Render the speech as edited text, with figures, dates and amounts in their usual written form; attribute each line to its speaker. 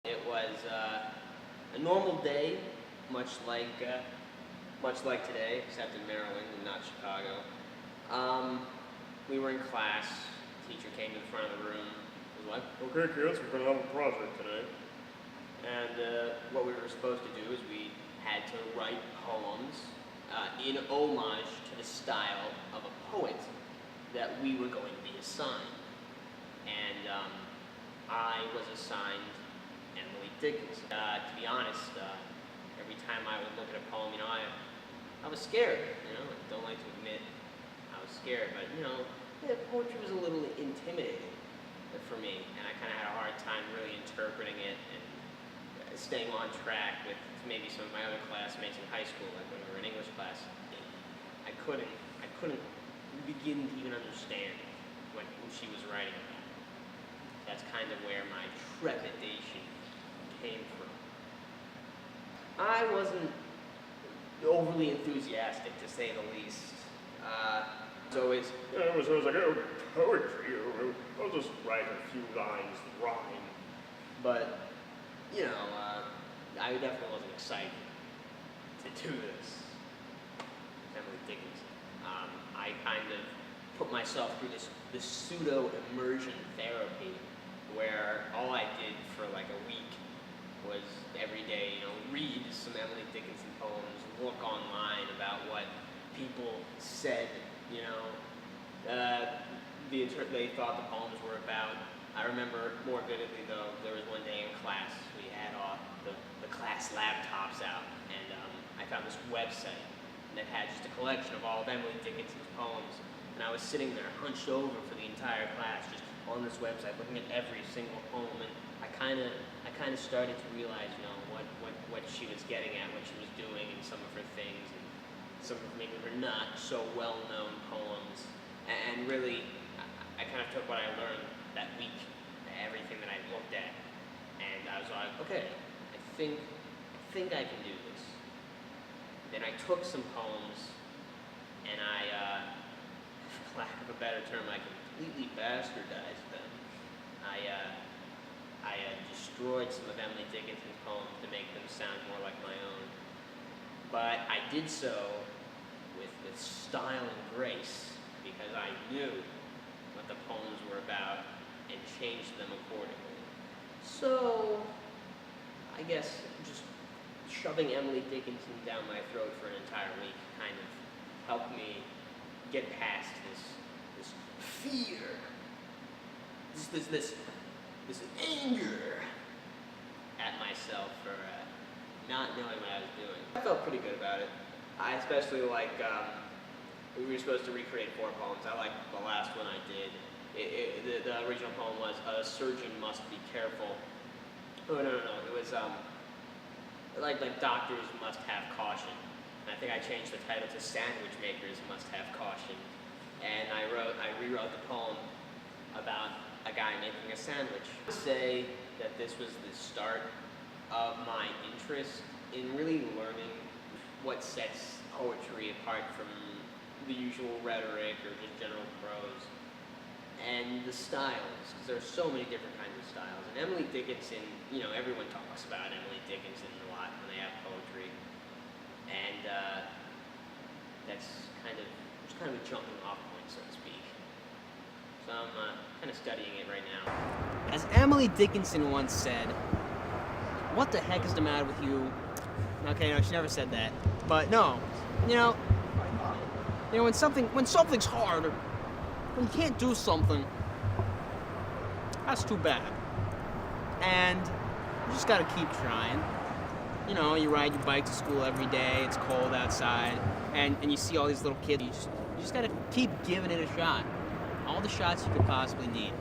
Speaker 1: It was a normal day, much like today, except in Maryland and not Chicago. We were in class. Teacher came to the front of the room. Was like, "Okay, kids, we're gonna have a project today." And what we were supposed to do is we had to write poems in homage to the style of a poet that we were going to be assigned. And I was assigned Emily Dickinson. To be honest, every time I would look at a poem, I was scared. I don't like to admit I was scared, but poetry was a little intimidating for me, and I kind of had a hard time really interpreting it and staying on track with maybe some of my other classmates in high school, like when we were in English class. I couldn't begin to even understand what she was writing about. That's kind of where my trepidation came from. I wasn't overly enthusiastic, to say the least. It was like, oh, poetry, I'll just write a few lines that rhyme. But, I definitely wasn't excited to do this. Emily Dickinson. I kind of put myself through this pseudo-immersion therapy where all I did for like a week was every day, read some Emily Dickinson poems, look online about what people said, they thought the poems were about. I remember more vividly, though, there was one day in class, we had the class laptops out, and I found this website that had just a collection of all of Emily Dickinson's poems, and I was sitting there hunched over for the entire class, just on this website, looking at every single poem, and I kind of started to realize, what she was getting at, what she was doing, and some of her things, and some of maybe her not so well-known poems, and really, I kind of took what I learned that week, everything that I looked at, and I was like, okay, I think I can do this. Then I took some poems, and I, for lack of a better term, I completely bastardized them. I destroyed some of Emily Dickinson's poems to make them sound more like my own. But I did so with style and grace, because I knew what the poems were about and changed them accordingly. So, I guess just shoving Emily Dickinson down my throat for an entire week kind of helped me get past this fear, this anger at myself for not knowing what I was doing. I felt pretty good about it. I especially we were supposed to recreate 4 poems. I liked the last one I did. The original poem was, "A surgeon must be careful." Oh, no. It was, like doctors must have caution. And I think I changed the title to "Sandwich makers must have caution." And I rewrote the poem about a guy making a sandwich. I would say that this was the start of my interest in really learning what sets poetry apart from the usual rhetoric or just general prose, and the styles, because there are so many different kinds of styles. And Emily Dickinson, everyone talks about Emily Dickinson a lot when they have poetry, and that's kind of a jumping off point, so to speak. So I'm kind of studying it right now. As Emily Dickinson once said, "What the heck is the matter with you?" Okay, no, she never said that, but no, when something's hard, or when you can't do something, that's too bad. And you just gotta keep trying. You ride your bike to school every day, it's cold outside, and you see all these little kids, you just gotta keep giving it a shot. All the shots you could possibly need.